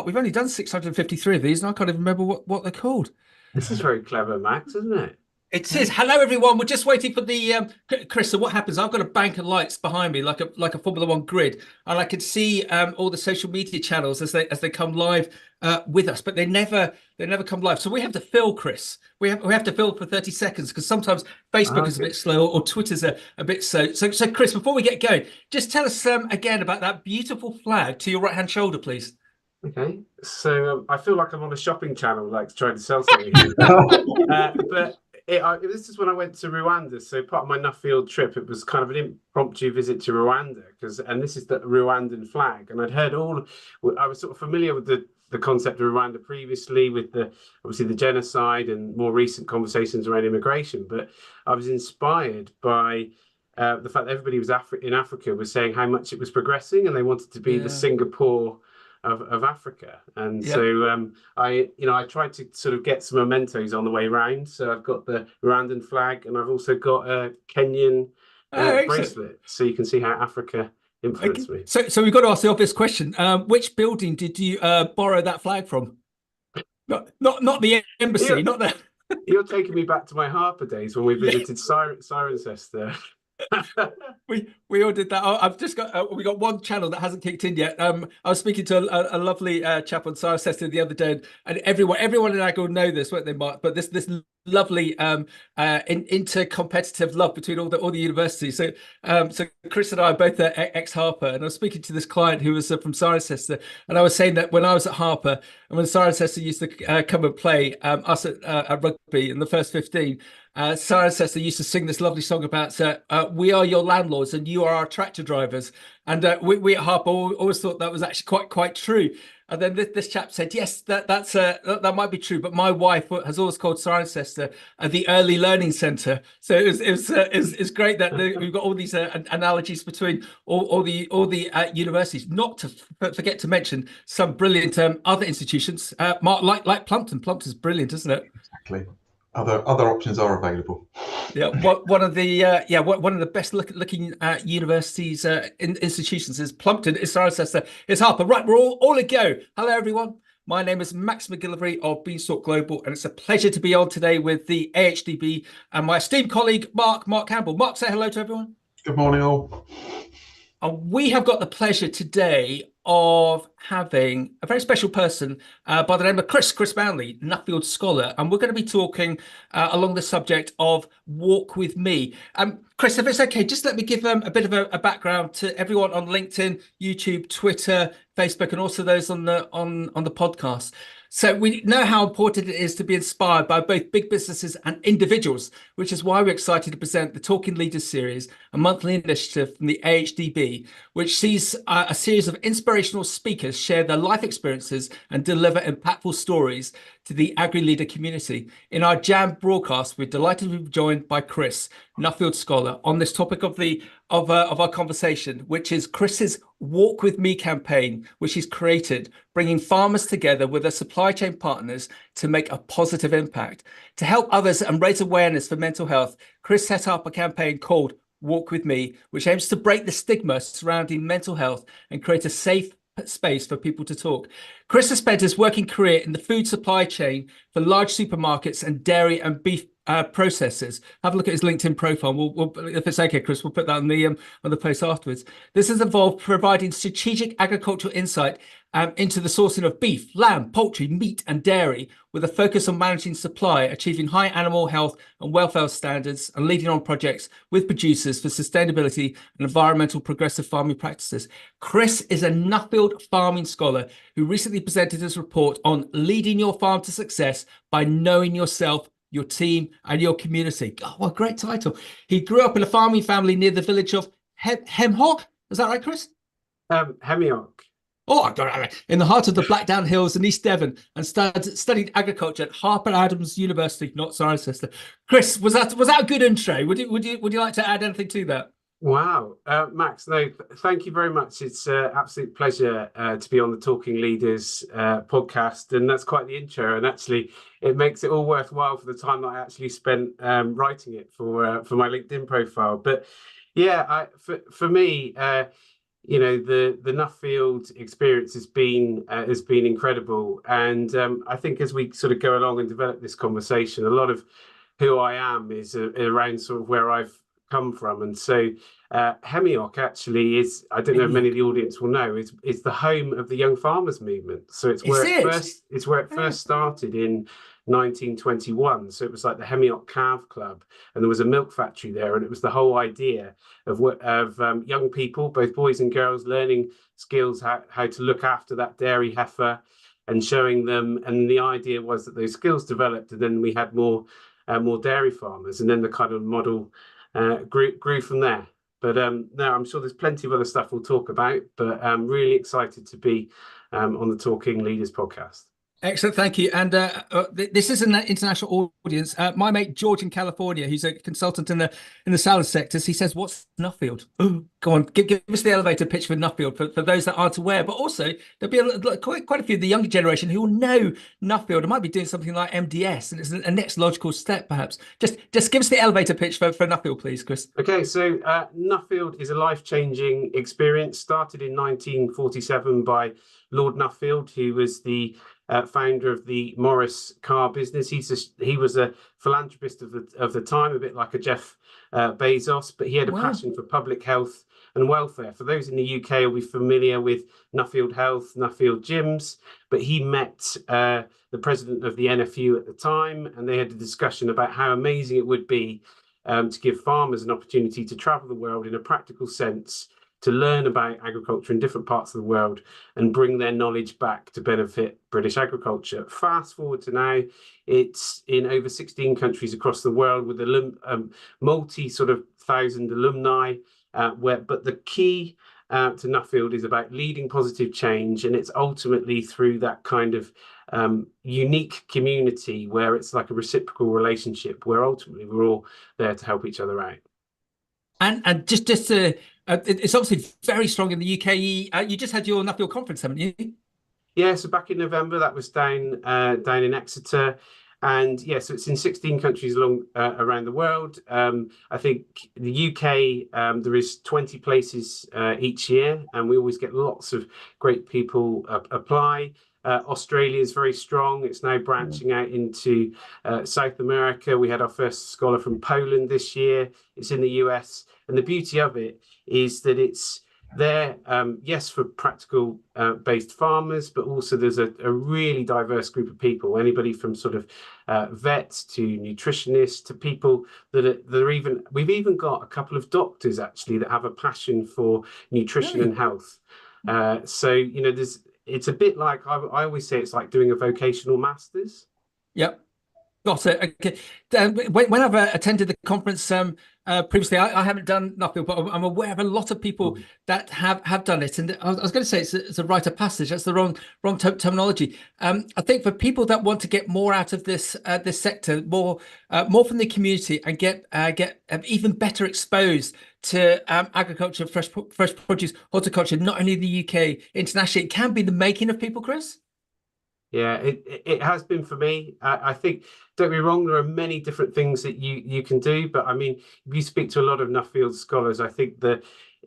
We've only done 653 of these, and I can't even remember what they're called. This is very clever, Max, isn't it? It says, "Hello, everyone. We're just waiting for the Chris." So what happens? I've got a bank of lights behind me, like a Formula One grid, and I can see all the social media channels as they come live with us, but they never come live. So we have to fill, Chris. We have to fill for 30 seconds because sometimes Facebook is a Okay. bit slow or Twitter's a bit slow. So Chris, before we get going, just tell us again about that beautiful flag to your right hand shoulder, please. Okay. So I feel like I'm on a shopping channel, like trying to sell something here. But this is when I went to Rwanda. So part of my Nuffield trip, it was kind of an impromptu visit to Rwanda and this is the Rwandan flag. And I was sort of familiar with the concept of Rwanda previously, with the obviously the genocide and more recent conversations around immigration. But I was inspired by the fact that everybody in Africa was saying how much it was progressing, and they wanted to be the Yeah. Singapore of Africa. And Yep. so I tried to sort of get some mementos on the way round. So I've got the Rwandan flag, and I've also got a Kenyan Oh, excellent. bracelet, so you can see how Africa Okay. influenced me. So we've got to ask the obvious question. Which building did you borrow that flag from? Not the embassy, You're, not the. you're taking me back to my Harper days when we Yeah, visited Cirencester. we all did that. I've just got we got one channel that hasn't kicked in yet. I was speaking to a lovely chap on Cirencester the other day, and everyone in Agile know this, won't they, Mark? But this lovely inter-competitive love between all the universities. So Chris and I are both ex Harper, and I was speaking to this client who was from Cirencester, and I was saying that when I was at Harper and when Cirencester used to come and play us at rugby in the first 15. Cirencester used to sing this lovely song about we are your landlords and you are our tractor drivers, and we at Harper always thought that was actually quite true. And then this chap said, "Yes, that might be true, but my wife has always called Cirencester the early learning centre." So it's great that we've got all these analogies between all the universities. Not to forget to mention some brilliant other institutions. Mark, like Plumpton. Plumpton's brilliant, isn't it? Exactly. Other options are available. Yeah, one of the best looking universities institutions is Plumpton. It's Cirencester. It's Harper. Right, we're all a go. Hello, everyone. My name is Max McGillivray of Beanstalk Global, and it's a pleasure to be on today with the AHDB and my esteemed colleague Mark Campbell. Mark, say hello to everyone. Good morning, all. We have got the pleasure today of having a very special person by the name of Chris Manley, Nuffield scholar, and we're going to be talking along the subject of Walk With Me. Chris, if it's okay, just let me give a bit of a background to everyone on LinkedIn, YouTube, Twitter, Facebook, and also those on the podcast. So we know how important it is to be inspired by both big businesses and individuals, which is why we're excited to present the Talking Leaders series, a monthly initiative from the AHDB, which sees a series of inspirational speakers share their life experiences and deliver impactful stories to the AgriLeader community. In our Jam broadcast, we're delighted to be joined by Chris, Nuffield scholar, on this topic of our conversation, which is Chris's Walk With Me campaign, which he's created, bringing farmers together with their supply chain partners to make a positive impact. To help others and raise awareness for mental health, Chris set up a campaign called Walk With Me, which aims to break the stigma surrounding mental health and create a safe space for people to talk. Chris has spent his working career in the food supply chain for large supermarkets and dairy and beef processors. Have a look at his LinkedIn profile. If it's okay, Chris, we'll put that on the post afterwards. This has involved providing strategic agricultural insight into the sourcing of beef, lamb, poultry, meat, and dairy, with a focus on managing supply, achieving high animal health and welfare standards, and leading on projects with producers for sustainability and environmental progressive farming practices. Chris is a Nuffield farming scholar who recently presented his report on leading your farm to success by knowing yourself, your team, and your community. Oh, what a great title. He grew up in a farming family near the village of Hemhock. Is that right, Chris? Hemiok. Oh, I got it. In the heart of the Blackdown Hills in East Devon, and studied agriculture at Harper Adams University, not Cirencester. Chris, was that a good intro? Would you like to add anything to that? Wow, Max, no, thank you very much. It's an absolute pleasure to be on the Talking Leaders podcast, and that's quite the intro. And actually, it makes it all worthwhile for the time that I actually spent writing it for my LinkedIn profile. But yeah, for me, you know, the Nuffield experience has been incredible, and I think as we sort of go along and develop this conversation, a lot of who I am is around sort of where I've come from, and so Hemiock actually is, I don't know if many of the audience will know, is the home of the Young Farmers Movement. So it's where it first started in 1921. So it was like the Hemiock Calf Club, and there was a milk factory there, and it was the whole idea of young people, both boys and girls, learning skills how to look after that dairy heifer and showing them. And the idea was that those skills developed, and then we had more dairy farmers, and then the kind of model grew from there. But no, I'm sure there's plenty of other stuff we'll talk about, but I'm really excited to be on the Talking Leaders podcast. Excellent, thank you. And this is an international audience. My mate George in California, who's a consultant in the salad sectors, he says, "What's Nuffield?" Oh, go on, give us the elevator pitch for Nuffield for those that aren't aware. But also there'll be quite a few of the younger generation who will know Nuffield and might be doing something like MDS, and it's a next logical step, perhaps. Just give us the elevator pitch for Nuffield, please, Chris. Okay, so Nuffield is a life-changing experience. Started in 1947 by Lord Nuffield, who was the founder of the Morris car business. He was a philanthropist of the time, a bit like a Jeff Bezos, but he had a passion for public health and welfare. For those in the UK will be familiar with Nuffield Health, Nuffield Gyms, but he met the president of the NFU at the time, and they had a discussion about how amazing it would be to give farmers an opportunity to travel the world in a practical sense, to learn about agriculture in different parts of the world and bring their knowledge back to benefit British agriculture. Fast forward to now, it's in over 16 countries across the world with multi sort of thousand alumni, but the key to Nuffield is about leading positive change, and it's ultimately through that kind of unique community where it's like a reciprocal relationship where ultimately we're all there to help each other out. And just to it's obviously very strong in the UK. You just had your Nuffield conference, haven't you? Yeah, so back in November, that was down in Exeter. And yeah, so it's in 16 countries around the world. I think the UK, there is 20 places each year, and we always get lots of great people apply. Australia is very strong. It's now branching out into South America. We had our first scholar from Poland this year. It's in the US. And the beauty of it is that it's there, yes, for practical based farmers, but also there's a really diverse group of people, anybody from sort of vets to nutritionists to people we've even got a couple of doctors actually that have a passion for nutrition and health. So, you know, it's a bit like, I always say it's like doing a vocational master's. Yep. Got it. Okay. When I've attended the conference previously, I haven't done Nuffield, but I'm aware of a lot of people that have done it. And I was going to say it's a rite of passage. That's the wrong terminology. I think for people that want to get more out of this sector, more from the community, and get even better exposed to agriculture, fresh produce, horticulture, not only in the UK, internationally, it can be the making of people, Chris. Yeah, it has been for me. I think, don't be wrong, there are many different things that you can do. But I mean, if you speak to a lot of Nuffield scholars, I think that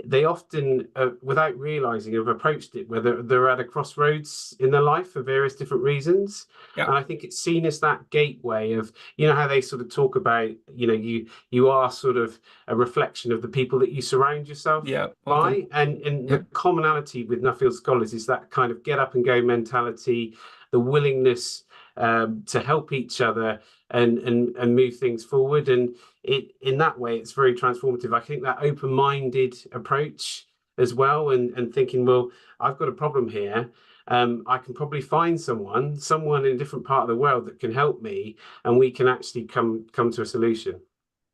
they often, without realizing, have approached it where they're at a crossroads in their life for various different reasons. Yep. And I think it's seen as that gateway of, you know, how they sort of talk about, you know, you are sort of a reflection of the people that you surround yourself by. And the commonality with Nuffield scholars is that kind of get up and go mentality, the willingness to help each other and move things forward. And in that way, it's very transformative. I think that open-minded approach as well, and thinking, well, I've got a problem here. I can probably find someone in a different part of the world that can help me, and we can actually come to a solution.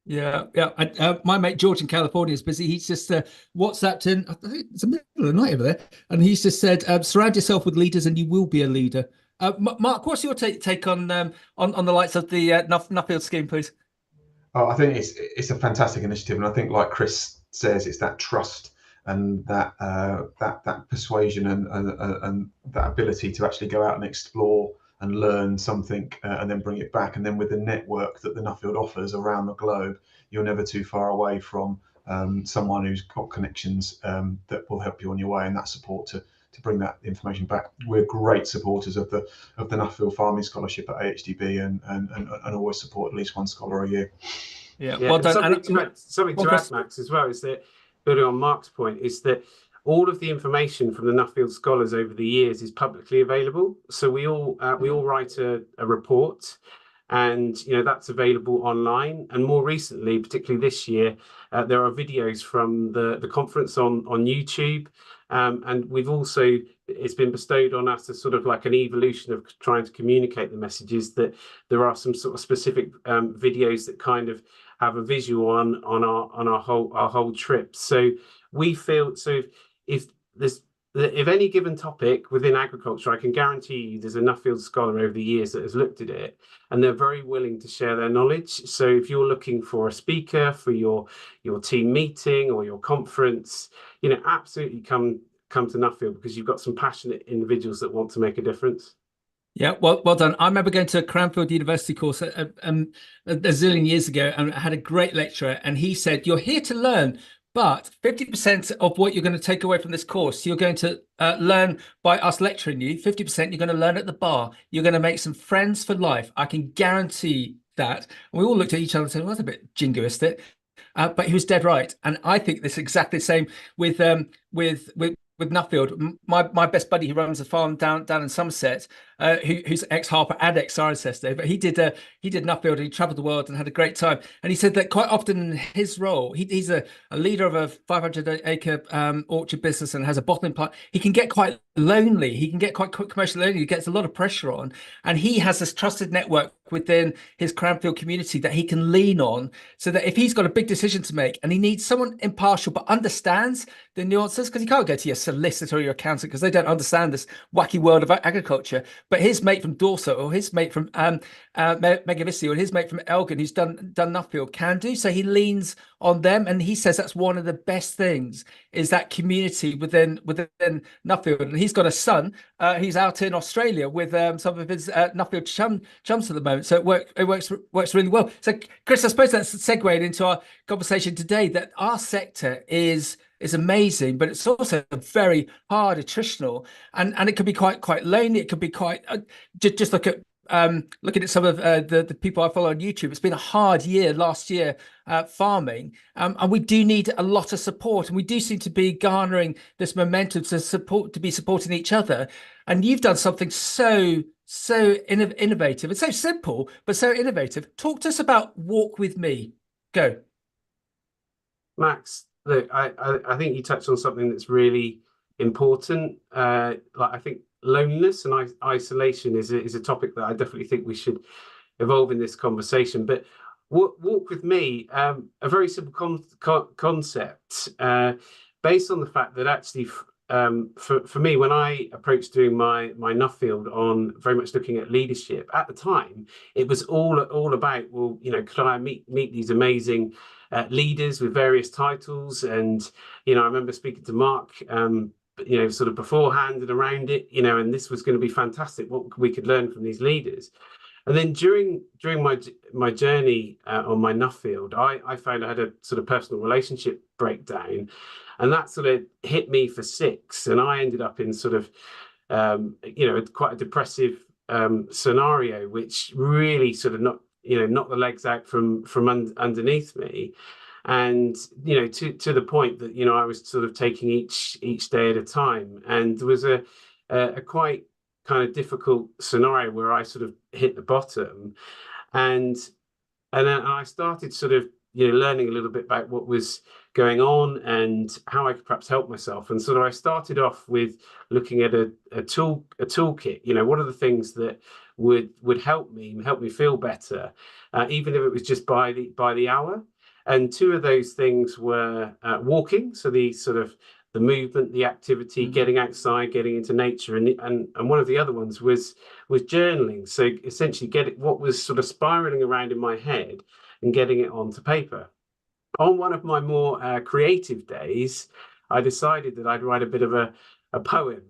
Yeah. My mate George in California is busy. He's just WhatsApped in. I think it's the middle of the night over there, and he's just said, "Surround yourself with leaders, and you will be a leader." Mark, what's your take on the likes of the Nuffield scheme, please? Oh, I think it's a fantastic initiative, and I think, like Chris says, it's that trust and that persuasion and that ability to actually go out and explore and learn something and then bring it back. And then with the network that the Nuffield offers around the globe, you're never too far away from someone who's got connections that will help you on your way, and that support to bring that information back. We're great supporters of the Nuffield Farming Scholarship at AHDB, and always support at least one scholar a year. Yeah, well done. Something to add, Max, as well, is that, building on Mark's point, is that all of the information from the Nuffield scholars over the years is publicly available. So we all write a report, and that's available online. And more recently, particularly this year, there are videos from the conference on YouTube, and we've also, it's been bestowed on us as sort of like an evolution of trying to communicate the messages, that there are some sort of specific videos that kind of have a visual on our whole trip. So we feel, so if any given topic within agriculture, I can guarantee you there's a Nuffield scholar over the years that has looked at it, and they're very willing to share their knowledge. So if you're looking for a speaker for your team meeting or your conference, absolutely come to Nuffield, because you've got some passionate individuals that want to make a difference. Yeah, well done. I remember going to a Cranfield University course a zillion years ago, and I had a great lecturer, and he said, you're here to learn, but 50% of what you're going to take away from this course, you're going to learn by us lecturing you. 50% you're going to learn at the bar. You're going to make some friends for life. I can guarantee that. And we all looked at each other and said, well, that's a bit jingoistic. But he was dead right. And I think this is exactly the same with Nuffield. My best buddy who runs a farm down in Somerset, who's ex-Harper and ex-Cirencester, but he did Nuffield, and he travelled the world and had a great time. And he said that quite often in his role, he's a leader of a 500-acre orchard business and has a bottling plant. He can get quite lonely. He can get quite commercially lonely. He gets a lot of pressure on, and he has this trusted network within his Cranfield community that he can lean on, so that if he's got a big decision to make and he needs someone impartial but understands the nuances, because you can't go to your solicitor or your accountant because they don't understand this wacky world of agriculture, but his mate from Dorset or his mate from Megavissi or his mate from Elgin who's done Nuffield can do. So he leans on them, and he says that's one of the best things, is that community within Nuffield. And he's got a son who's out in Australia with some of his Nuffield chums at the moment. So it works really well. So Chris, I suppose that's segueing into our conversation today, that our sector is amazing, but it's also very hard, attritional, and it can be quite lonely. It can be quite just look at looking at some of the people I follow on YouTube. It's been a hard year last year farming, and we do need a lot of support, and we do seem to be garnering this momentum to be supporting each other. And you've done something so innovative. It's so simple but so innovative. Talk to us about Walk With Me. Go, Max. Look, I think you touched on something that's really important. I think loneliness and isolation is a topic that I definitely think we should evolve in this conversation. But Walk With Me, a very simple concept, based on the fact that actually, for me, when I approached doing my Nuffield on very much looking at leadership, at the time, it was all about, well, could I meet these amazing leaders with various titles? And I remember speaking to Mark sort of beforehand and around it, and this was going to be fantastic, what we could learn from these leaders. And then during my journey on my Nuffield, I found I had a sort of personal relationship breakdown, and that sort of hit me for 6, and I ended up in sort of quite a depressive scenario, which really sort of knocked the legs out from underneath me. And to the point that I was sort of taking each day at a time, and there was a quite kind of difficult scenario where I sort of hit the bottom, and then I started sort of learning a little bit about what was going on and how I could perhaps help myself. And sort of I started off with looking at a toolkit. What are the things that would help me feel better, even if it was just by the hour. And 2 of those things were walking, so the sort of the movement, the activity, getting outside, getting into nature, and one of the other ones was journaling. So essentially, getting what was sort of spiraling around in my head and getting it onto paper. On one of my more creative days, I decided that I'd write a bit of a poem.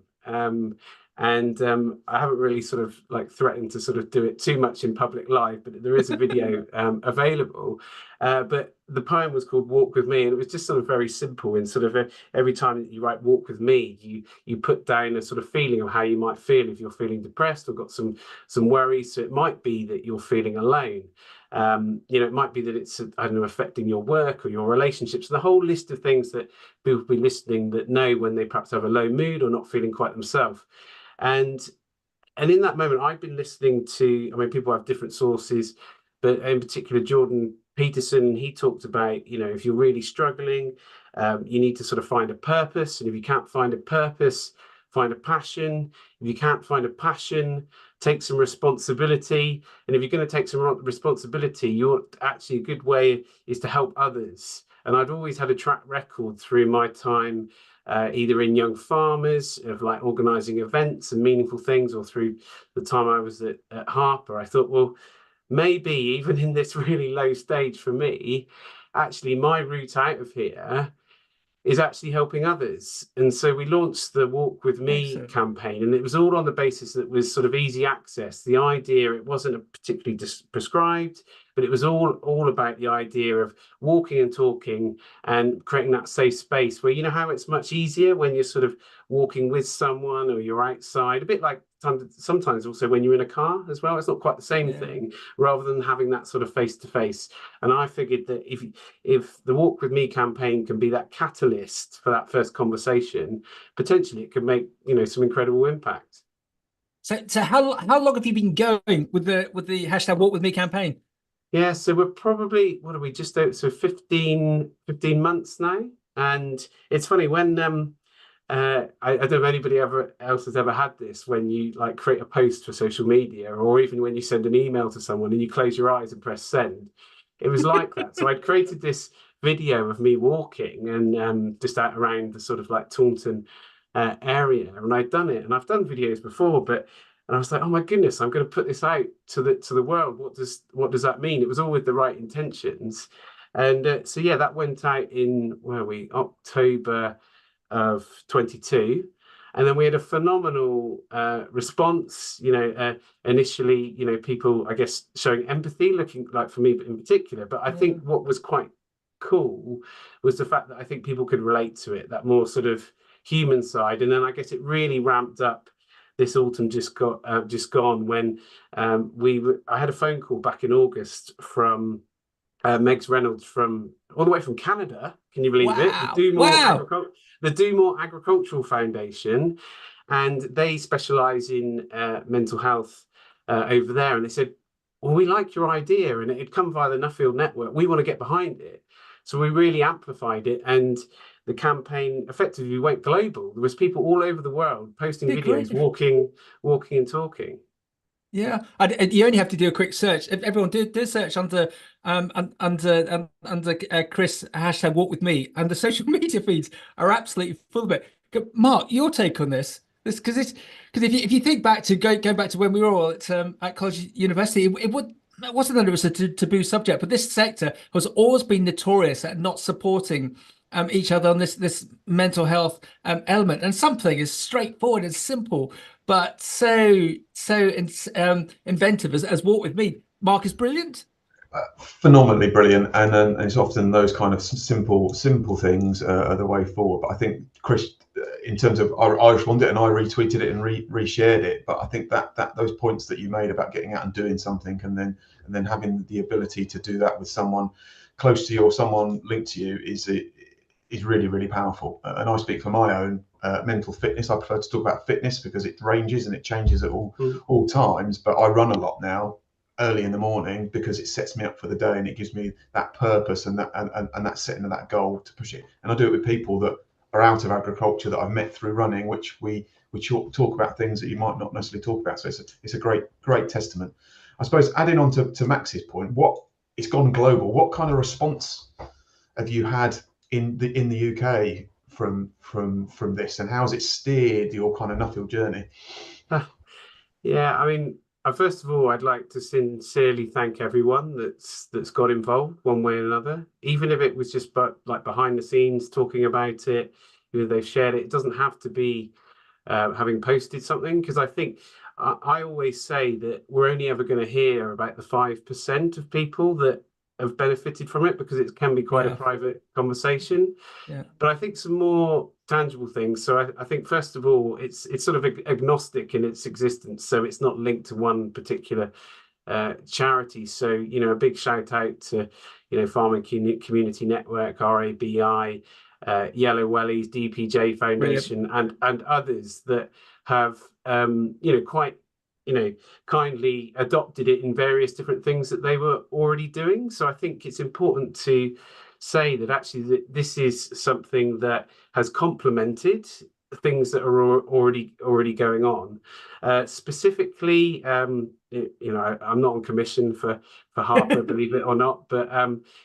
And I haven't really sort of threatened to sort of do it too much in public live, but there is a video available. But the poem was called Walk With Me, and it was just sort of very simple. And sort of every time that you write Walk With Me, you put down a sort of feeling of how you might feel if you're feeling depressed or got some worries. So it might be that you're feeling alone. It might be that it's, I don't know, affecting your work or your relationships. The whole list of things that people be listening that know when they perhaps have a low mood or not feeling quite themselves. And in that moment, I've been listening to, I mean, people have different sources, but in particular, Jordan Peterson, he talked about, if you're really struggling, you need to sort of find a purpose. And if you can't find a purpose, find a passion. If you can't find a passion, take some responsibility. And if you're going to take some responsibility, you're actually a good way is to help others. And I'd always had a track record through my time, either in young farmers of like organizing events and meaningful things, or through the time I was at Harper. I thought, well, maybe even in this really low stage for me, actually my route out of here is actually helping others. And so we launched the Walk With Me campaign, and it was all on the basis that it was sort of easy access. The idea, it wasn't particularly prescribed, but it was all about the idea of walking and talking and creating that safe space where, how it's much easier when you're sort of walking with someone or you're outside, a bit like sometimes also when you're in a car as well. It's not quite the same thing, rather than having that sort of face-to-face. And I figured that if the Walk With Me campaign can be that catalyst for that first conversation, potentially it could make, some incredible impact. So how long have you been going with the hashtag Walk With Me campaign? Yeah, so we're probably, what are we, just out, so 15 months now. And it's funny when I don't know if anybody else has ever had this, when you like create a post for social media, or even when you send an email to someone and you close your eyes and press send. It was like that. So I'd created this video of me walking and just out around the sort of like Taunton area, and I'd done it, and I've done videos before, and I was like, oh my goodness, I'm going to put this out to the world. What does that mean? It was all with the right intentions. And so yeah, that went out in October of 22, and then we had a phenomenal response. Initially, people, I guess, showing empathy, looking like for me in particular. But I think what was quite cool was the fact that I think people could relate to it, that more sort of human side. And then I guess it really ramped up this autumn just gone, when I had a phone call back in August from Megs Reynolds all the way from Canada. Can you believe it? The Do More Agricultural Foundation, and they specialise in mental health over there. And they said, well, we like your idea, and it had come via the Nuffield network. We want to get behind it. So we really amplified it, and the campaign effectively went global. There was people all over the world posting videos, walking and talking. Yeah, you only have to do a quick search. If everyone do search under Chris hashtag Walk With Me, and the social media feeds are absolutely full of it. Mark, your take on this? Because if you think back to go back to when we were all at college, university, it wasn't that it was a taboo subject, but this sector has always been notorious at not supporting each other on this mental health element. And something as straightforward and simple, but so inventive as Walk With Me. Mark is brilliant. Phenomenally brilliant, and it's often those kind of simple things are the way forward. But I think Chris, in terms of, I responded and I retweeted it and reshared it. But I think that those points that you made about getting out and doing something, and then having the ability to do that with someone close to you or someone linked to you is really, really powerful. And I speak for my own mental fitness. I prefer to talk about fitness because it ranges and it changes at all times. But I run a lot now, early in the morning, because it sets me up for the day and it gives me that purpose and that setting of that goal to push it. And I do it with people that are out of agriculture that I've met through running, which we talk about things that you might not necessarily talk about. So it's a great testament. I suppose adding on to Max's point, it's gone global. What kind of response have you had in the UK from this, and how has it steered your kind of Nuffield journey? Yeah, I mean, first of all, I'd like to sincerely thank everyone that's got involved one way or another, even if it was just like behind the scenes talking about it. They've shared it. It doesn't have to be having posted something, because I think I always say that we're only ever going to hear about the 5% of people that have benefited from it, because it can be quite a private conversation. Yeah. But I think some more tangible things. So I think first of all, it's sort of agnostic in its existence. So it's not linked to one particular charity. So, you know, a big shout out to, you know, Farming Community Network, RABI, Yellow Wellies, DPJ Foundation, and others that have, you know, quite, you know, kindly adopted it in various different things that they were already doing. So I think it's important to say that actually this is something that has complemented things that are already going on. Specifically, you know, I'm not on commission for Harper, believe it or not, but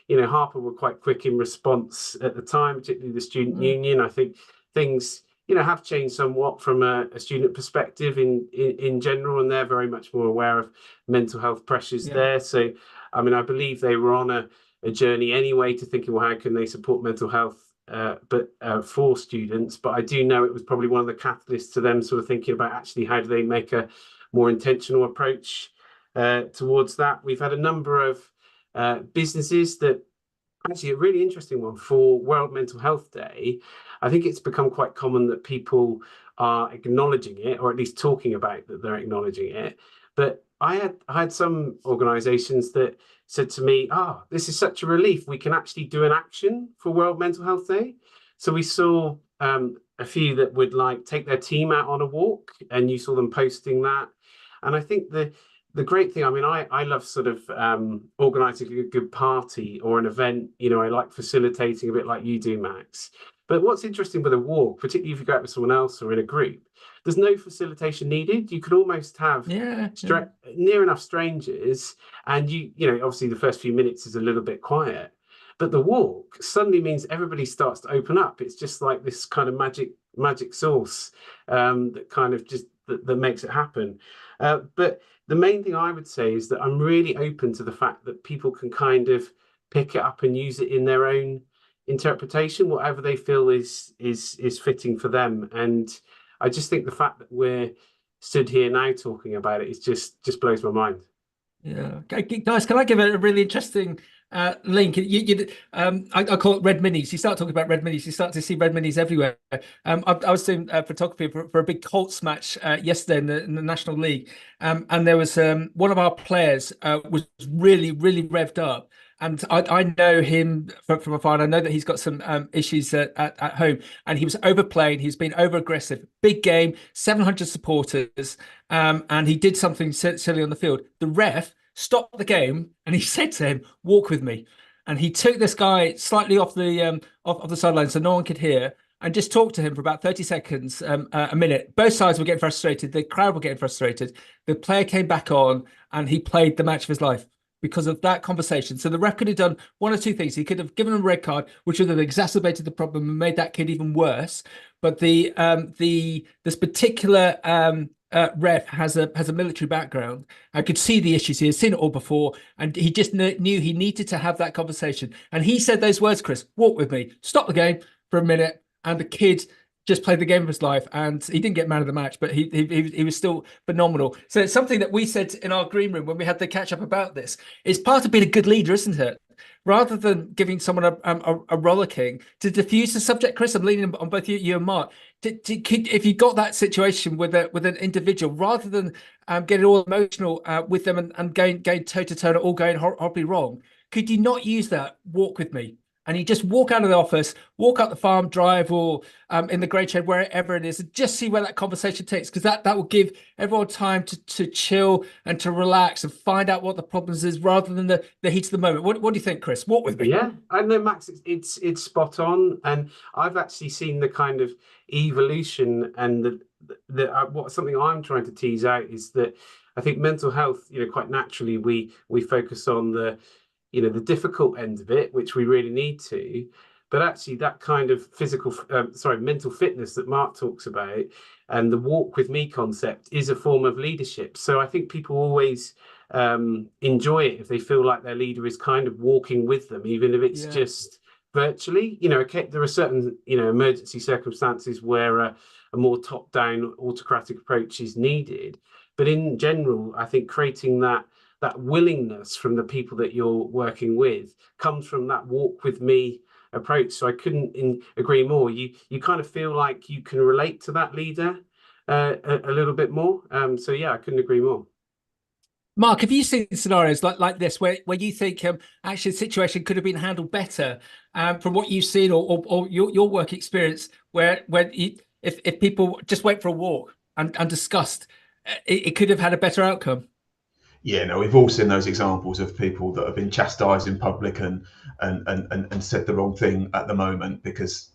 you know, Harper were quite quick in response at the time, particularly the student union. I think things, you know, have changed somewhat from a student perspective in general, and they're very much more aware of mental health pressures there. So, I mean, I believe they were on a journey anyway to thinking, well, how can they support mental health for students? But I do know it was probably one of the catalysts to them sort of thinking about actually how do they make a more intentional approach towards that. We've had a number of businesses that, actually a really interesting one for World Mental Health Day. I think it's become quite common that people are acknowledging it, or at least talking about that they're acknowledging it. But I had some organisations that said to me, this is such a relief, we can actually do an action for World Mental Health Day. So we saw a few that would like take their team out on a walk, and you saw them posting that. And I think the great thing, I mean, I love sort of organising a good party or an event. You know, I like facilitating a bit like you do, Max. But what's interesting with a walk, particularly if you go out with someone else or in a group, there's no facilitation needed. You could almost have near enough strangers, and you know, obviously the first few minutes is a little bit quiet, but the walk suddenly means everybody starts to open up. It's just like this kind of magic sauce that kind of just that makes it happen. But the main thing I would say is that I'm really open to the fact that people can kind of pick it up and use it in their own interpretation, whatever they feel is fitting for them. And I just think the fact that we're stood here now talking about it is just blows my mind. Yeah, guys, can I give a really interesting link? I call it red minis. You start talking about red minis, you start to see red minis everywhere. I was doing photography for a big Colts match yesterday in the National League, and there was one of our players was really revved up. And I know him from afar, and I know that he's got some issues at home. And he was overplaying. He's been over aggressive. Big game, 700 supporters, and he did something silly on the field. The ref stopped the game, and he said to him, "Walk with me." And he took this guy slightly off the sideline, so no one could hear, and just talked to him for about 30 seconds, a minute. Both sides were getting frustrated. The crowd were getting frustrated. The player came back on, and he played the match of his life because of that conversation. So the ref could have done one or two things. He could have given him a red card, which would have exacerbated the problem and made that kid even worse. But this particular ref has a military background. I could see the issues. He had seen it all before, and he just knew he needed to have that conversation. And he said those words, Chris: "Walk with me, stop the game for a minute." And the kid just played the game of his life, and he didn't get man of the match, but he was still phenomenal. So it's something that we said in our green room when we had the catch up about this. It's part of being a good leader, isn't it? Rather than giving someone a rollicking, to diffuse the subject. Chris, I'm leaning on both you and Mark. If you got that situation with an individual, rather than getting all emotional with them and going toe to toe, all going horribly wrong, could you not use that "walk with me"? And you just walk out of the office, walk up the farm drive, or in the grey shed, wherever it is, and just see where that conversation takes, because that will give everyone time to chill and to relax and find out what the problems is, rather than the heat of the moment. What do you think, Chris? Walk with me. Yeah, I know, Max, it's spot on. And I've actually seen the kind of evolution, and what something I'm trying to tease out is that I think mental health, you know, quite naturally we focus on the difficult end of it, which we really need to, but actually that kind of mental fitness that Mark talks about, and the walk with me concept, is a form of leadership. So I think people always enjoy it if they feel like their leader is kind of walking with them, even if it's just virtually. You know, okay, there are certain emergency circumstances where a more top-down autocratic approach is needed, but in general, I think creating that that willingness from the people that you're working with comes from that walk with me approach. So I couldn't agree more. You kind of feel like you can relate to that leader a little bit more. So yeah, I couldn't agree more. Mark, have you seen scenarios like this where you think actually the situation could have been handled better from what you've seen or your work experience, where if people just went for a walk and discussed, it could have had a better outcome? Yeah, no, we've all seen those examples of people that have been chastised in public and said the wrong thing at the moment because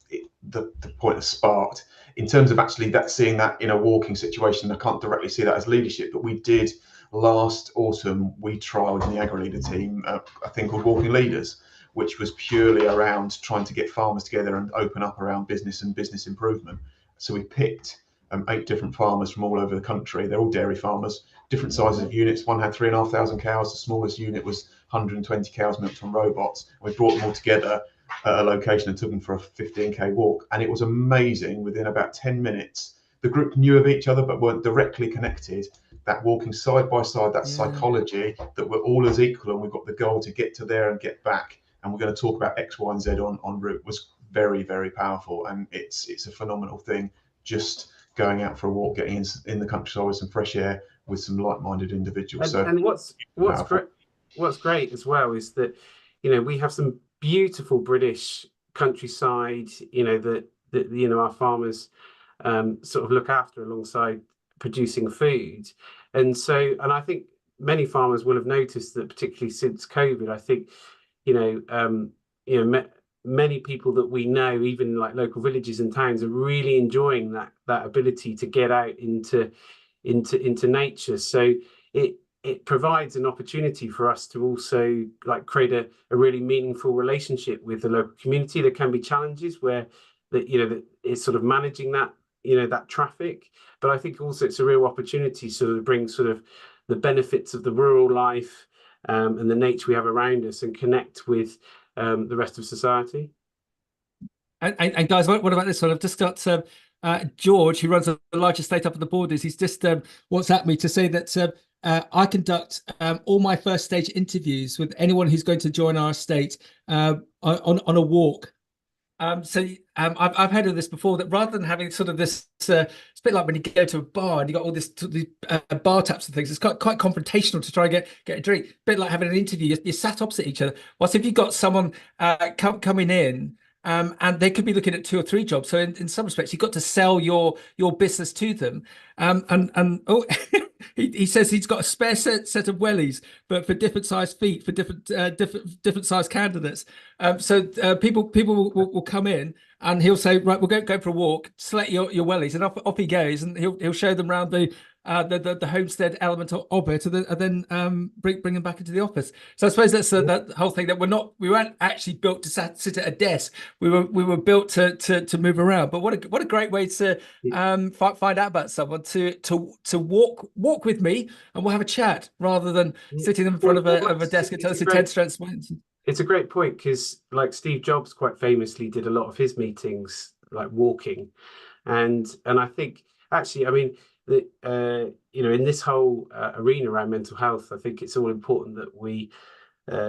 the point is sparked. In terms of actually seeing that in a walking situation, I can't directly see that as leadership, but we did last autumn. We trialled in the AgriLeader team a thing called Walking Leaders, which was purely around trying to get farmers together and open up around business and business improvement. So we picked 8 different farmers from all over the country. They're all dairy farmers, different sizes of units. One had 3,500 cows. The smallest unit was 120 cows milked from robots. We brought them all together at a location and took them for a 15k walk. And it was amazing. Within about 10 minutes, the group knew of each other but weren't directly connected. That walking side by side, that psychology that we're all as equal and we've got the goal to get to there and get back. And we're going to talk about X, Y, and Z on route was very, very powerful. And it's a phenomenal thing. Just going out for a walk, getting in the countryside with some fresh air with some like-minded individuals. And what's great as well is that, you know, we have some beautiful British countryside, you know, that you know our farmers sort of look after alongside producing food. And I think many farmers will have noticed that, particularly since COVID, I think, many people that we know, even like local villages and towns, are really enjoying that ability to get out into nature. So it provides an opportunity for us to also like create a really meaningful relationship with the local community. There can be challenges where that it's sort of managing that that traffic, but I think also it's a real opportunity sort of to bring sort of the benefits of the rural life and the nature we have around us and connect with the rest of society. And guys, what about this one? I've just got George, who runs the largest estate up at the Borders. He's just WhatsApped me to say that I conduct all my first stage interviews with anyone who's going to join our estate on a walk. So I've heard of this before, that rather than having sort of this, it's a bit like when you go to a bar and you got all this bar taps and things. It's quite confrontational to try and get a drink. A bit like having an interview. You're sat opposite each other. Whilst if you've got someone coming in, and they could be looking at 2 or 3 jobs. So in some respects, you've got to sell your business to them. He says he's got a spare set of wellies, but for different size feet for different size candidates. So people will come in and he'll say, right, we'll go for a walk, select your wellies, and off he goes, and he'll show them around the homestead element of it, and then bring them back into the office. So I suppose that's that whole thing, that we weren't actually built to sit at a desk. We were built to move around. But what a great way to find out about someone, to walk with me, and we'll have a chat rather than sitting in front of a desk and tell us 10 strengths. It's a great point, because like Steve Jobs quite famously did a lot of his meetings like walking, and I think actually, I mean, that in this whole arena around mental health, I think it's all important that we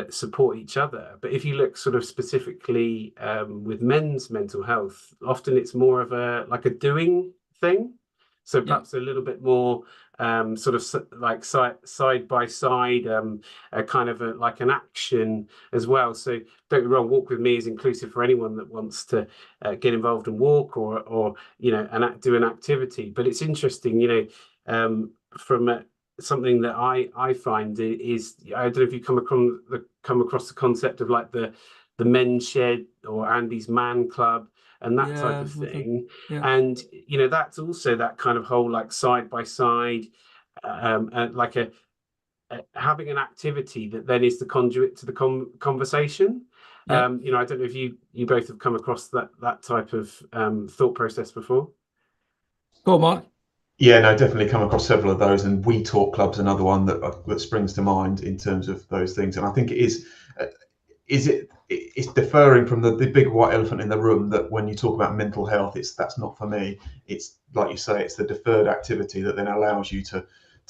support each other. But if you look sort of specifically with men's mental health, often it's more of a doing thing. So perhaps a little bit more sort of like side by side, kind of like an action as well. So don't get me wrong, Walk With Me is inclusive for anyone that wants to get involved and walk or do an activity. But it's interesting, from something that I find is, I don't know if you come across the concept of like the men's shed or Andy's Man Club and that type of thing. And that's also that kind of whole like side by side, like having an activity that then is the conduit to the conversation. I don't know if you both have come across that type of thought process before. Go on, Mark. Yeah, no, definitely come across several of those, and We Talk Club's another one that springs to mind in terms of those things. And I think it is it's deferring from the big white elephant in the room, that when you talk about mental health, that's not for me. It's like you say, it's the deferred activity that then allows you to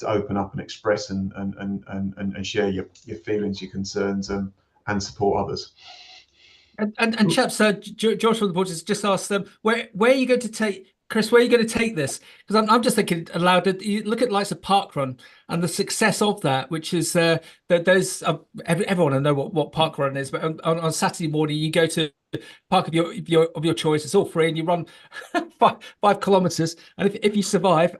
open up and express and share your feelings, your concerns, and support others. And chaps, Josh on the board has just asked them where are you going to take Chris? Where are you going to take this? Because I'm just thinking aloud. You look at the likes of Parkrun and the success of that, which is that there's everyone will know what Parkrun is, but on Saturday morning you go to park of your choice. It's all free, and you run 5 kilometers. And if you survive,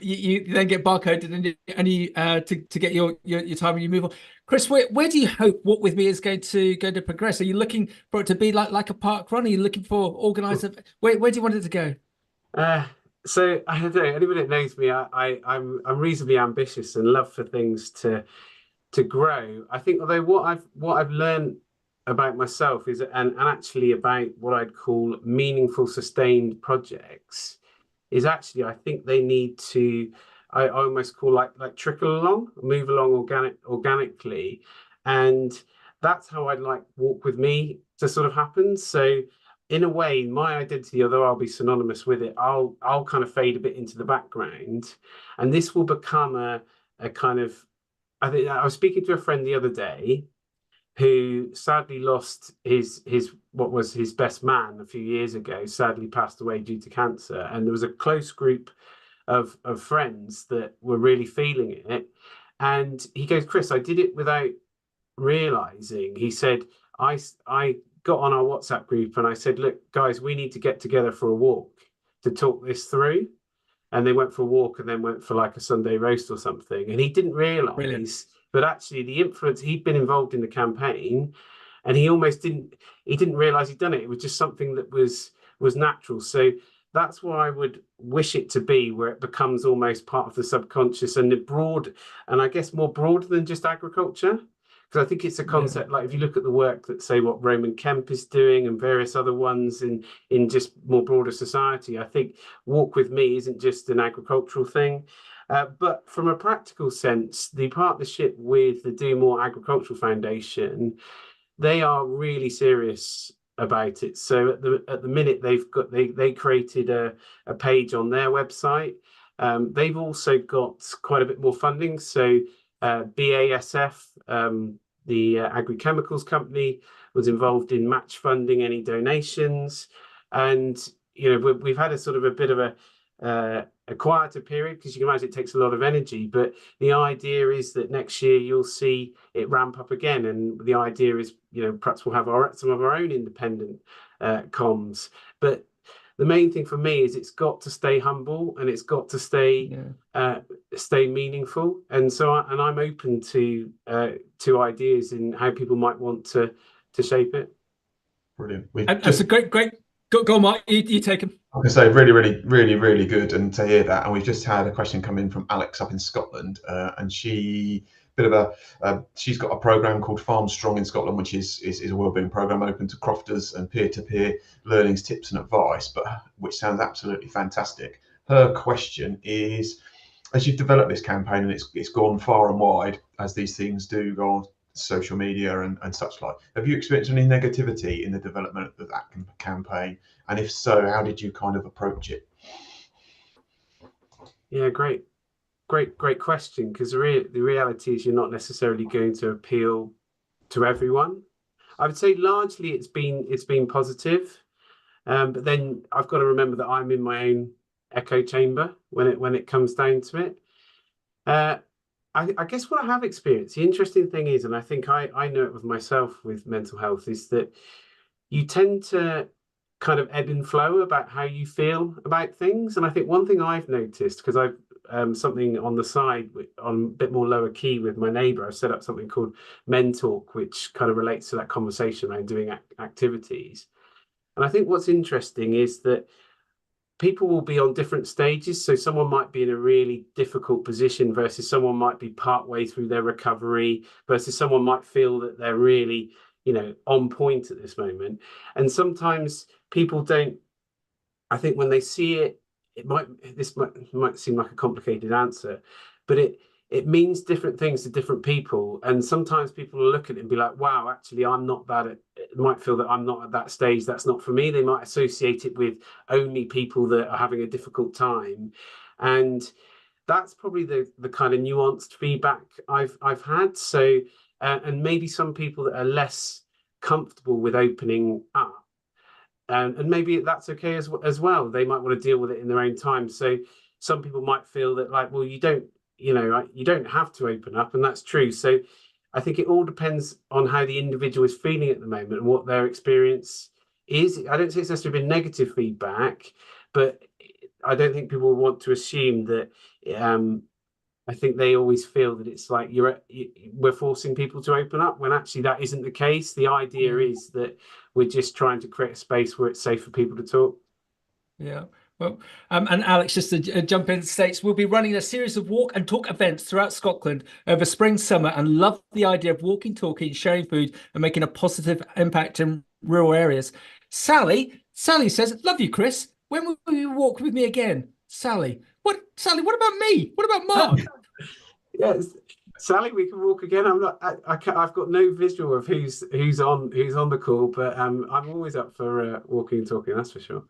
you then get barcoded and you to get your time, and you move on. Chris, where do you hope Walk With Me is going to progress? Are you looking for it to be like a park run? Are you looking for organizer? Where do you want it to go? So I don't know. Anybody that knows me, I'm reasonably ambitious and love for things to grow. I think, although what I've learned about myself is and actually about what I'd call meaningful, sustained projects is actually, I think they need to. I almost call like trickle along, move along organically, and that's how I'd like Walk With Me to sort of happen. So in a way, my identity, although I'll be synonymous with it, I'll kind of fade a bit into the background, and this will become a kind of. I think I was speaking to a friend the other day who sadly lost his what was his best man a few years ago, sadly passed away due to cancer, and there was a close group of friends that were really feeling it. And he goes, Chris, I did it without realizing. He said, I got on our WhatsApp group and I said, look, guys, we need to get together for a walk to talk this through. And they went for a walk and then went for like a Sunday roast or something. And he didn't realize, but actually the influence, he'd been involved in the campaign and he didn't realize he'd done it. It was just something that was natural. So that's what I would wish it to be, where it becomes almost part of the subconscious and and I guess more broad than just agriculture. Because I think it's a concept, like if you look at the work that, say, what Roman Kemp is doing and various other ones in just more broader society, I think Walk With Me isn't just an agricultural thing. But from a practical sense, the partnership with the Do More Agricultural Foundation, they are really serious about it. So at the minute they created a page on their website. They've also got quite a bit more funding. So BASF, the agri-chemicals company, was involved in match funding any donations, and we've had a sort of a bit of a quieter period because you can imagine it takes a lot of energy. But the idea is that next year you'll see it ramp up again, and the idea is perhaps we'll have some of our own independent comms. But the main thing for me is it's got to stay humble and it's got to stay meaningful. And so I'm open to ideas in how people might want to shape it. Brilliant. That's a great. Go on, Mark. You take him. I can say really good, and to hear that. And we've just had a question come in from Alex up in Scotland, and she's got a program called Farm Strong in Scotland, which is a wellbeing program open to crofters and peer-to-peer learnings, tips and advice, but which sounds absolutely fantastic. Her question is, as you've developed this campaign and it's gone far and wide, as these things do go on social media and such like, have you experienced any negativity in the development of that campaign? And if so, how did you kind of approach it? Yeah, great question, because the reality is you're not necessarily going to appeal to everyone. I would say largely it's been positive, but then I've got to remember that I'm in my own echo chamber when it comes down to it. I guess what I have experienced, the interesting thing is, and I think I know it with myself with mental health, is that you tend to kind of ebb and flow about how you feel about things. And I think one thing I've noticed, because I've something on the side on a bit more lower key with my neighbour, I've set up something called Men Talk, which kind of relates to that conversation around doing activities. And I think what's interesting is that people will be on different stages. So someone might be in a really difficult position versus someone might be partway through their recovery versus someone might feel that they're really, on point at this moment. And sometimes people don't, I think when they see it, this might seem like a complicated answer, but it means different things to different people. And sometimes people will look at it and be like, wow, actually, I'm not that, might feel that I'm not at that stage. That's not for me. They might associate it with only people that are having a difficult time. And that's probably the kind of nuanced feedback I've had. So and maybe some people that are less comfortable with opening up, and maybe that's okay as well. They might want to deal with it in their own time. So some people might feel that, like, well, you don't have to open up, and that's true. So I think it all depends on how the individual is feeling at the moment and what their experience is. I don't say it's necessarily been negative feedback, but I don't think people want to assume that. I think they always feel that it's like we're forcing people to open up, when actually that isn't the case. The idea is that we're just trying to create a space where it's safe for people to talk. Yeah. Well, and Alex, just to jump in, states we'll be running a series of walk and talk events throughout Scotland over spring, summer, and love the idea of walking, talking, sharing food, and making a positive impact in rural areas. Sally says, "Love you, Chris. When will you walk with me again?" Sally, what about me? What about Mark? Yes, Sally, we can walk again. I've got no visual of who's on the call, but I'm always up for walking and talking. That's for sure.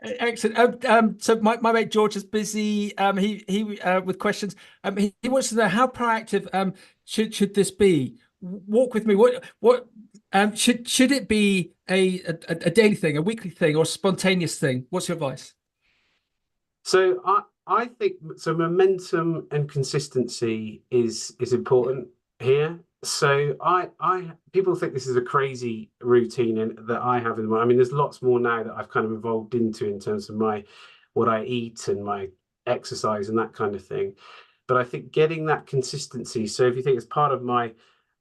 Excellent. So my mate George is busy. He with questions. He wants to know how proactive should this be? Walk with me. What should it be a daily thing, a weekly thing, or a spontaneous thing? What's your advice? So I think so. Momentum and consistency is important here. So people think this is a crazy routine that I have in mind. I mean, there's lots more now that I've kind of evolved into in terms of what I eat and my exercise and that kind of thing. But I think getting that consistency. So if you think it's part of my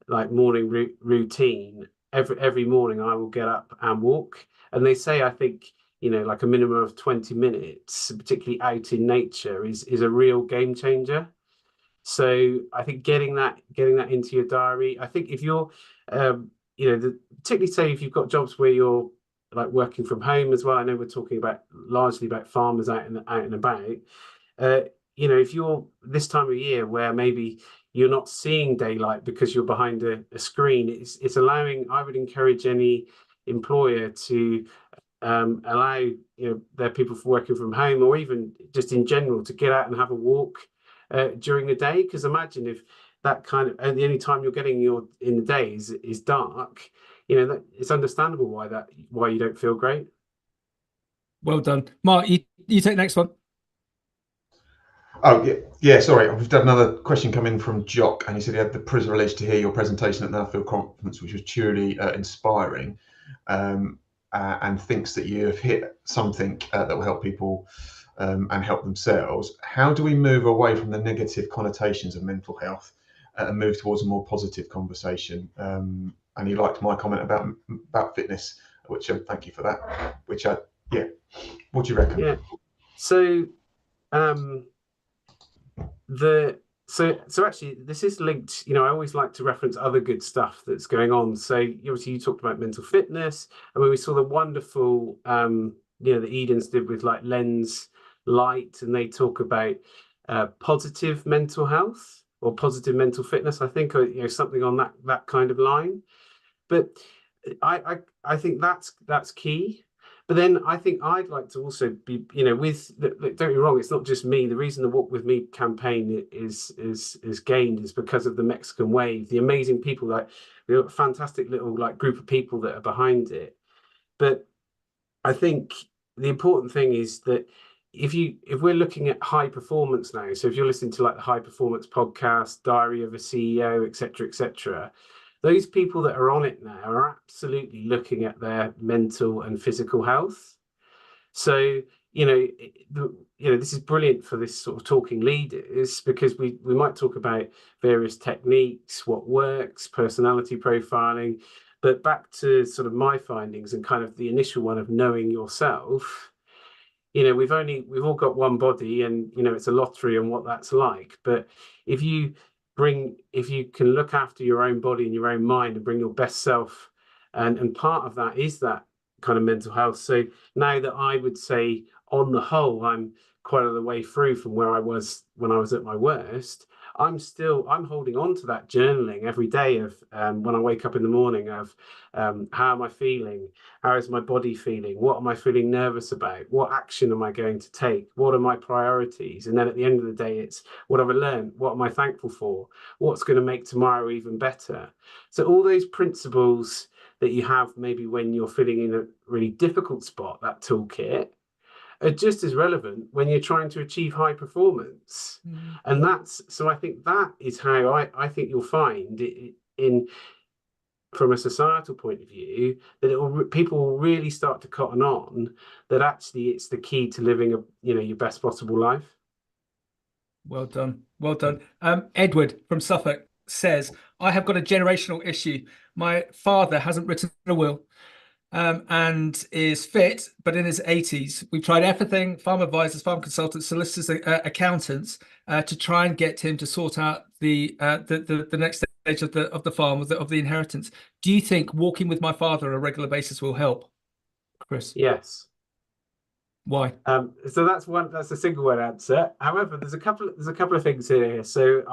like morning routine, every morning I will get up and walk. And they say, I think, like a minimum of 20 minutes, particularly out in nature, is a real game changer. So I think getting that into your diary. I think if you're, particularly say if you've got jobs where you're like working from home as well. I know we're talking largely about farmers out and about. If you're this time of year where maybe you're not seeing daylight because you're behind a screen, it's allowing. I would encourage any employer to allow their people working from home, or even just in general, to get out and have a walk during the day. Because imagine if that kind of, and the only time you're getting in the day is dark, that it's understandable why you don't feel great. Well done, Mark. You take the next one. Oh, yeah. Sorry, we've had another question come in from Jock, and he said he had the privilege to hear your presentation at the Nuffield conference, which was truly inspiring, and thinks that you have hit something that will help people and help themselves. How do we move away from the negative connotations of mental health and move towards a more positive conversation? And he liked my comment about fitness, which thank you for that. Which what do you reckon? Yeah. So. So actually this is linked. I always like to reference other good stuff that's going on. So obviously you talked about mental fitness. I mean, we saw the wonderful that Edens did with like Lens Light, and they talk about positive mental health or positive mental fitness, I think, or something on that kind of line. But I think that's key. But then I think I'd like to also be, don't get me wrong, it's not just me. The reason the Walk With Me campaign is gained is because of the Mexican Wave, the amazing people, like the fantastic little like group of people that are behind it. But I think the important thing is that if we're looking at high performance now, so if you're listening to like the High Performance Podcast, Diary of a CEO, etc., those people that are on it now are absolutely looking at their mental and physical health. So, this is brilliant for this sort of talking leaders, because we might talk about various techniques, what works, personality profiling, but back to sort of my findings and kind of the initial one of knowing yourself. We've all got one body, and it's a lottery on what that's like. But if you can look after your own body and your own mind and bring your best self, and part of that is that kind of mental health. So now that I would say on the whole I'm quite a way through from where I was when I was at my worst, I'm holding on to that journaling every day of when I wake up in the morning of how am I feeling? How is my body feeling? What am I feeling nervous about? What action am I going to take? What are my priorities? And then at the end of the day, it's what have I learned? What am I thankful for? What's going to make tomorrow even better? So all those principles that you have maybe when you're feeling in a really difficult spot, that toolkit, are just as relevant when you're trying to achieve high performance. And so I think that is how I think you'll find it in from a societal point of view, that people will really start to cotton on that actually it's the key to living your best possible life. Well done. Well done. Edward from Suffolk says, I have got a generational issue. My father hasn't written a will and is fit, but in his 80s. We've tried everything, farm advisors, farm consultants, solicitors, accountants, to try and get him to sort out the next stage of the farm, of the inheritance. Do you think walking with my father on a regular basis will help, Chris? Yes. Why? So that's a single word answer. However, there's a couple of things here. So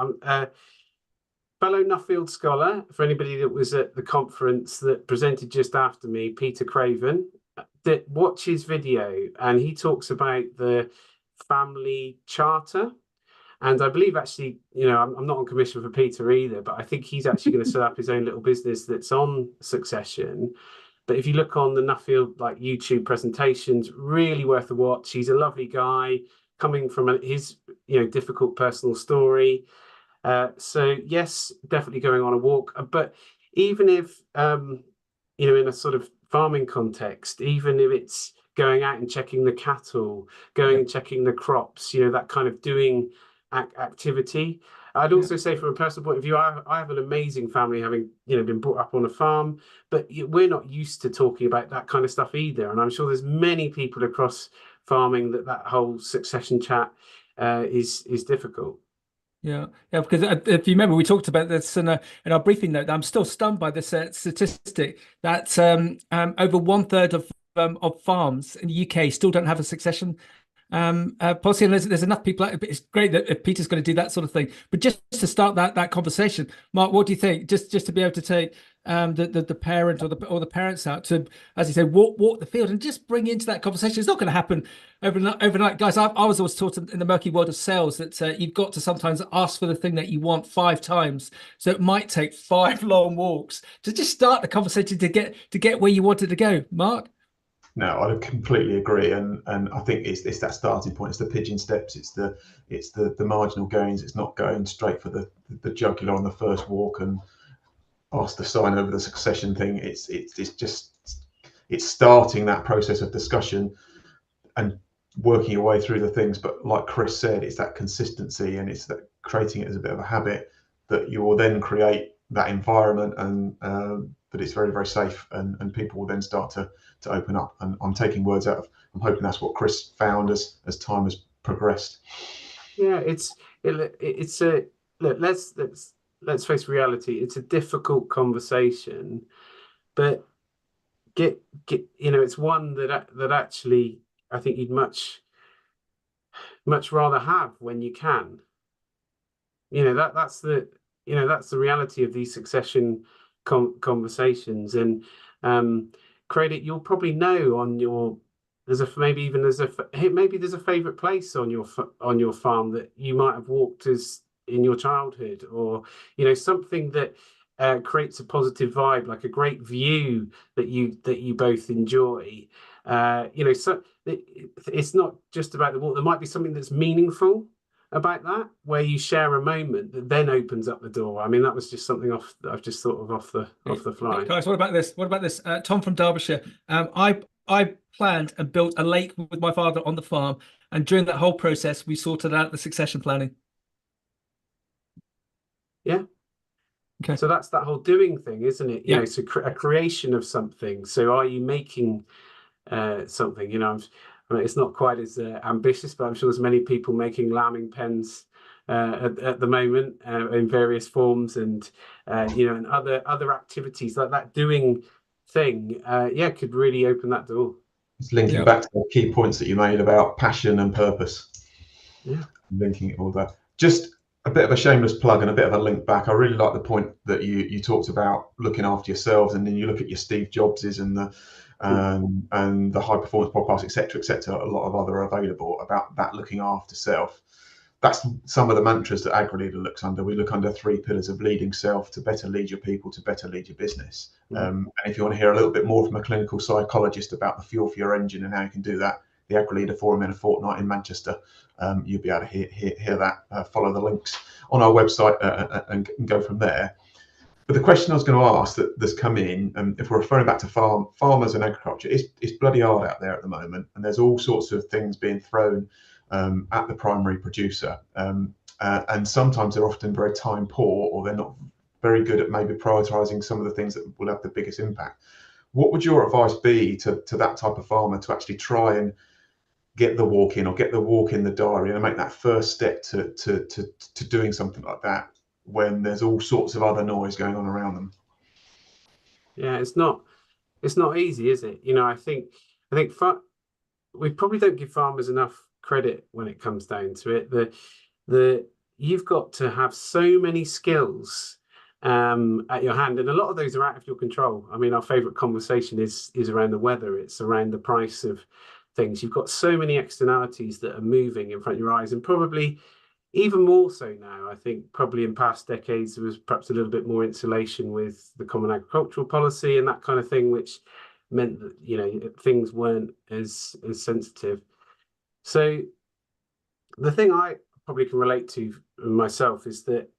fellow Nuffield scholar, for anybody that was at the conference that presented just after me, Peter Craven, watch his video, and he talks about the family charter. And I believe actually, I'm not on commission for Peter either, but I think he's actually going to set up his own little business that's on succession. But if you look on the Nuffield YouTube presentations, really worth a watch. He's a lovely guy coming from his difficult personal story. So yes, definitely going on a walk. But even if in a sort of farming context, even if it's going out and checking the cattle, going and checking the crops, that kind of doing activity. I'd also say from a personal point of view, I have an amazing family, having been brought up on a farm, but we're not used to talking about that kind of stuff either. And I'm sure there's many people across farming that whole succession chat is difficult. Yeah, because if you remember, we talked about this in our briefing note. I'm still stunned by this statistic that over 1/3 of farms in the UK still don't have a succession policy, and there's enough people. It's great that if Peter's going to do that sort of thing, but just to start that conversation, Mark, what do you think? Just to be able to take the parent or the parents out to, as you say, walk the field and just bring into that conversation. It's not going to happen overnight, guys. I was always taught in the murky world of sales that you've got to sometimes ask for the thing that you want 5 times. So it might take 5 long walks to just start the conversation to get where you wanted to go, Mark. No, I completely agree, and I think it's that starting point. It's the pigeon steps. It's the marginal gains. It's not going straight for the jugular on the first walk and past the sign over the succession thing. It's starting that process of discussion and working your way through the things. But like Chris said, it's that consistency, and it's that creating it as a bit of a habit that you will then create that environment, and that it's very, very safe, and people will then start to open up. And I'm taking words out of, I'm hoping that's what Chris found as time has progressed. Yeah, it's a look, let's face reality. It's a difficult conversation, but it's one that actually I think you'd much rather have when you can. That's the reality of these succession conversations. And credit, you'll probably know on your maybe there's a favorite place on your farm that you might have walked as in your childhood, or something that creates a positive vibe, like a great view that you both enjoy. So it's not just about the walk. There might be something that's meaningful about that, where you share a moment that then opens up the door. I mean, that was just something I've just thought of off the fly. Guys, what about this? Tom from Derbyshire. I planned and built a lake with my father on the farm, and during that whole process, we sorted out the succession planning. Yeah. Okay. So that's that whole doing thing, isn't it? Yeah. So a creation of something. So are you making something? I mean, it's not quite as ambitious, but I'm sure there's many people making lambing pens at the moment in various forms, and and other activities like that. Doing thing, could really open that door. It's linking back to the key points that you made about passion and purpose. Yeah, linking it all that. Just a bit of a shameless plug and a bit of a link back. I really like the point that you talked about looking after yourselves, and then you look at your Steve Jobses and the high performance podcast, etc. A lot of other available about that looking after self. That's some of the mantras that AgriLeader looks under. We look under 3 pillars of leading self to better lead your people, to better lead your business. And if you want to hear a little bit more from a clinical psychologist about the fuel for your engine and how you can do that, the AgriLeader Forum in a fortnight in Manchester, you'll be able to hear that. Follow the links on our website and go from there. But the question I was going to ask that's come in, if we're referring back to farmers and agriculture, it's bloody hard out there at the moment, and there's all sorts of things being thrown at the primary producer, and sometimes they're often very time poor, or they're not very good at maybe prioritising some of the things that will have the biggest impact. What would your advice be to that type of farmer to actually try and get the walk in, or get the walk in the diary, and make that first step to doing something like that when there's all sorts of other noise going on around them? Yeah, it's not easy, is it? I think we probably don't give farmers enough credit when it comes down to it. You've got to have so many skills at your hand, and a lot of those are out of your control. I mean, our favorite conversation is around the weather. It's around the price of things. You've got so many externalities that are moving in front of your eyes, and probably even more so now. I think probably in past decades there was perhaps a little bit more insulation with the Common Agricultural Policy and that kind of thing, which meant that things weren't as sensitive. So the thing I probably can relate to myself is that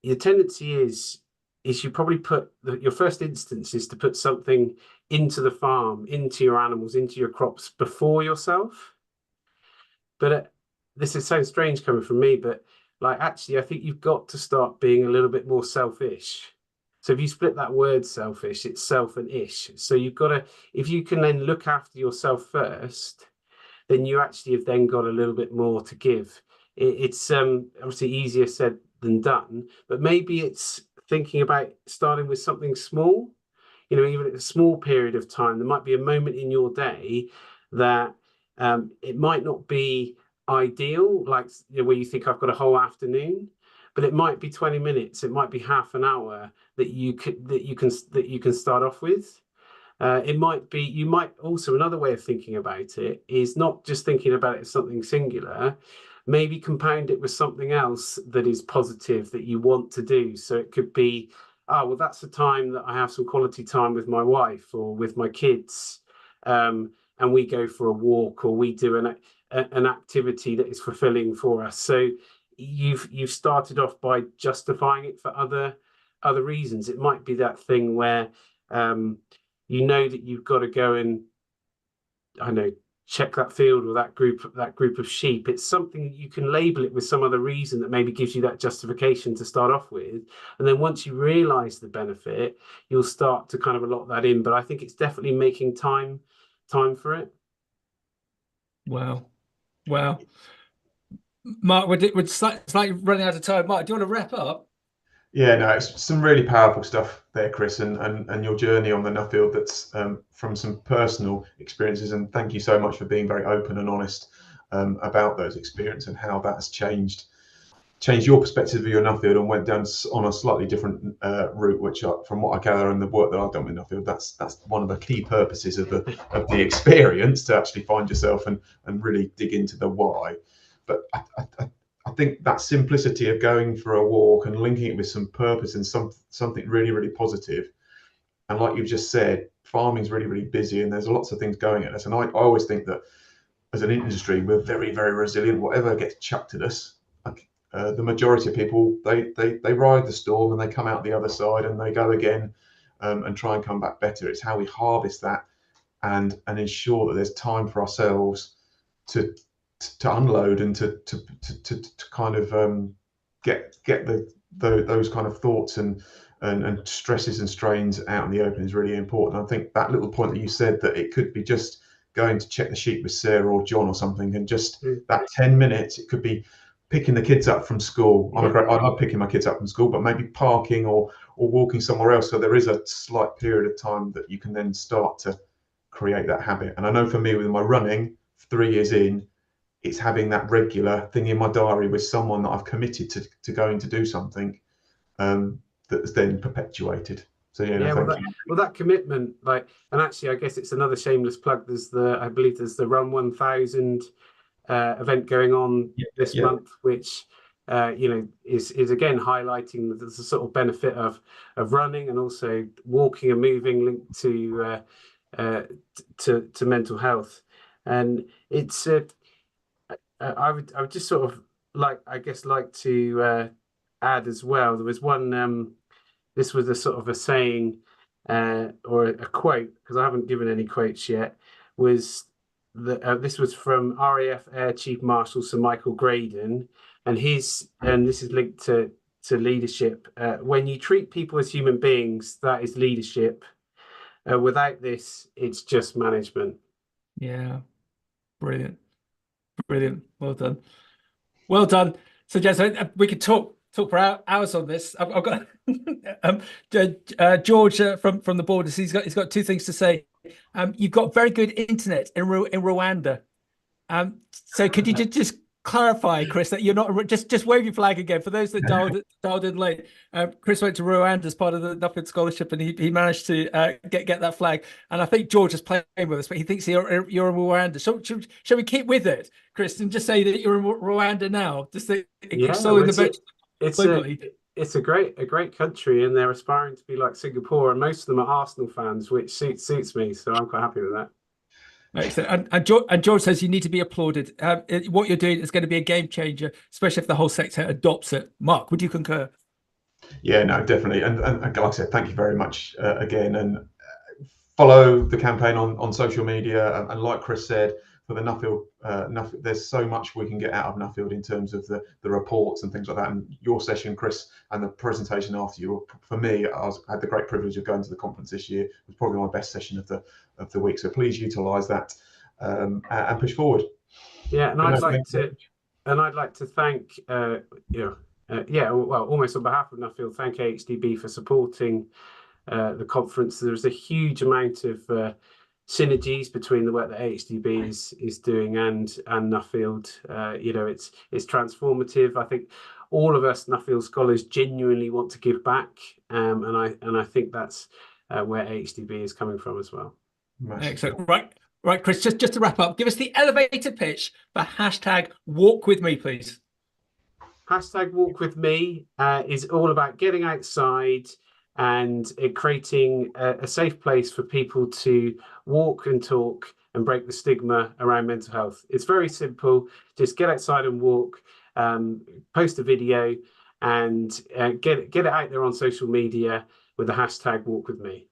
your tendency is you probably put your first instance is to put something into the farm, into your animals, into your crops before yourself. But this sounds strange coming from me, but actually I think you've got to start being a little bit more selfish. So if you split that word selfish, it's self and ish. So you've got to, if you can then look after yourself first, then you actually have then got a little bit more to give. It's obviously easier said than done, but maybe it's thinking about starting with something small. Even at a small period of time, there might be a moment in your day that it might not be ideal, where you think I've got a whole afternoon, but it might be 20 minutes, it might be half an hour that you can start off with. It might be, you might also, another way of thinking about it is not just thinking about it as something singular, maybe compound it with something else that is positive that you want to do. So it could be, well, that's the time that I have some quality time with my wife or with my kids, and we go for a walk, or we do an activity that is fulfilling for us. So you've started off by justifying it for other reasons. It might be that thing where that you've got to go and, check that field or that group of sheep. It's something you can label it with some other reason that maybe gives you that justification to start off with, and then once you realize the benefit, you'll start to kind of allot that in. But I think it's definitely making time for it. Wow. Mark, it's like running out of time. Mark, do you want to wrap up? Yeah, no, it's some really powerful stuff there, Chris, and your journey on the Nuffield, that's from some personal experiences. And thank you so much for being very open and honest about those experiences and how that has changed your perspective of your Nuffield, and went down on a slightly different route, which from what I gather and the work that I've done with Nuffield, that's one of the key purposes of the experience, to actually find yourself and really dig into the why. But I think that simplicity of going for a walk and linking it with some purpose and something really, really positive. And like you've just said, farming's really, really busy, and there's lots of things going at us. And I always think that as an industry, we're very, very resilient. Whatever gets chucked at us, the majority of people, they ride the storm and they come out the other side and they go again, and try and come back better. It's how we harvest that and ensure that there's time for ourselves to unload and to kind of get those kind of thoughts and stresses and strains out in the open is really important. I think that little point that you said, that it could be just going to check the sheep with Sarah or John or something, and just that 10 minutes, it could be picking the kids up from school. I love picking my kids up from school, but maybe parking or walking somewhere else. So there is a slight period of time that you can then start to create that habit. And I know for me, with my running, 3 years in, it's having that regular thing in my diary with someone that I've committed to going to do something that's then perpetuated. So yeah, no, thank you. Well, that commitment, like, and actually, I guess it's another shameless plug. I believe there's the Run 1000 event going on this month, which is again highlighting the sort of benefit of running and also walking and moving linked to mental health. And it's I would just sort of like to add as well. There was one. This was a sort of a saying or a quote, because I haven't given any quotes yet. Was this was from RAF Air Chief Marshal Sir Michael Graydon, and this is linked to leadership. When you treat people as human beings, that is leadership. Without this, it's just management. Yeah, brilliant. Well done. So, Jez, we could talk for hours on this. I've got George from the Borders. He's got two things to say. You've got very good internet in Rwanda. So could you just clarify, Chris, that you're not just wave your flag again for those that dialed in late. Chris went to Rwanda as part of the Nuffield Scholarship, and he managed to get that flag. And I think George is playing with us, but he thinks you're in Rwanda. So shall we keep with it, Chris, and just say that you're in Rwanda now? Just in the boat. It's a great country, and they're aspiring to be like Singapore, and most of them are Arsenal fans, which suits me. So I'm quite happy with that. Excellent. And George says you need to be applauded. What you're doing is going to be a game changer, especially if the whole sector adopts it. Mark, would you concur? Yeah, no, definitely. And like I said, thank you very much again. And follow the campaign on social media. And like Chris said, for the Nuffield, there's so much we can get out of Nuffield in terms of the reports and things like that. And your session, Chris, and the presentation after you, for me, I had the great privilege of going to the conference this year. It was probably my best session of the week. So please utilise that and push forward. Yeah, and I'd like to thank almost on behalf of Nuffield, thank AHDB for supporting the conference. There's a huge amount of synergies between the work that AHDB is doing and Nuffield. It's transformative. I think all of us Nuffield scholars genuinely want to give back, and I think that's where AHDB is coming from as well. Excellent. Right, Chris, just to wrap up, give us the elevator pitch for #WalkWithMe, please. #WalkWithMe is all about getting outside and creating a safe place for people to walk and talk and break the stigma around mental health. It's very simple. Just get outside and walk, post a video, and get it out there on social media with the #WalkWithMe.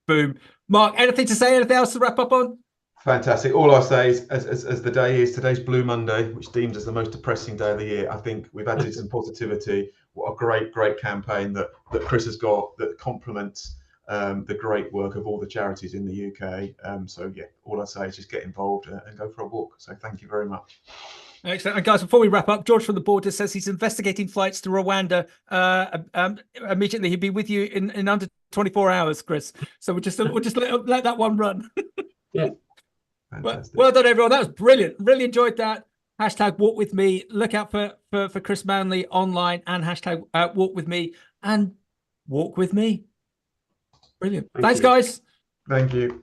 Boom. Mark, anything to say? Anything else to wrap up on? Fantastic. All I say is, as the day is, today's Blue Monday, which deems as the most depressing day of the year. I think we've added some positivity. What a great campaign that Chris has got that complements the great work of all the charities in the UK. So yeah, all I say is just get involved and go for a walk. So thank you very much. Excellent. And guys, before we wrap up, George from the Border says he's investigating flights to Rwanda immediately. He'll be with you in under 24 hours, Chris. So we'll just let that one run. Yeah. Well done, everyone. That was brilliant. Really enjoyed that. #WalkWithMe. Look out for Chris Manley online and #WalkWithMe and walk with me. Brilliant. Thanks, guys. Thank you.